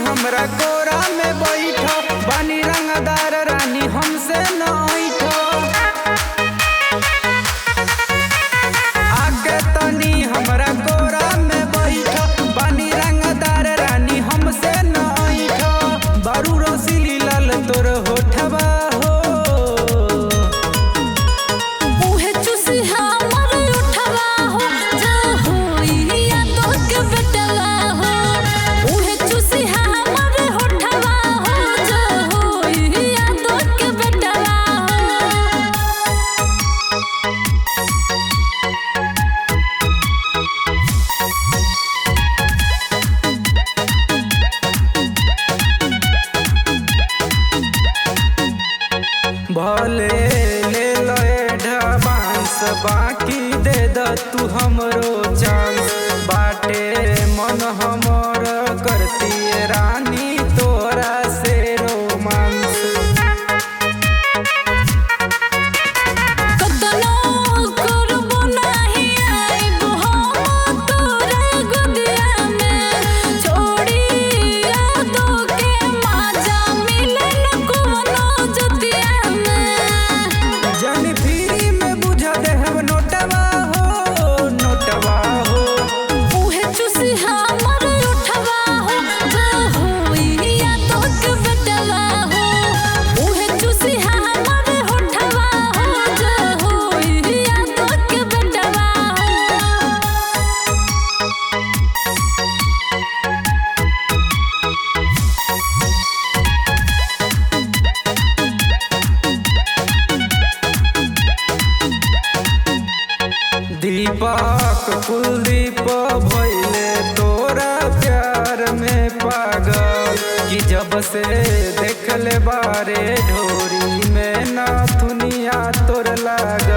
हमरा कोरा में बैठो बानी रंगदार रानी हमसे न उठो। आगे तनी हमरा कोरा में बैठो बानी रंगदार रानी हमसे न उठो। बारू रसीली लाल तोर होठवा हो उहे चुसी हमर उठवा हो जो होइया तो के बेटवा हो। उहे चुसी हमर होठवा हो जो होइया तो के बेटवा हो। भले ले लो एडवांस बाकी दे द तू हमरो चांस। बाटे मन हमर करती रानी तोरा से रोमांस। कतनो करबो नाही आइबो हम तोरा गोदिया में। छोड़िया तो के माजा मिलन कोनो जतिया में। जन फ्री में बुझा दे हम नोटवा हो नोटवा हो। उहे चुसी हमर उठवा हो जो होइया तो के बेटवा हो। उहे चुसी हमर उठवा हो जो होइया तो के बेटवा हो। दीपक कुलदीप भइले तोरा प्यार में पागल। कि जब से देखले बारे ढोरी में नाथुनिया तोर लागल।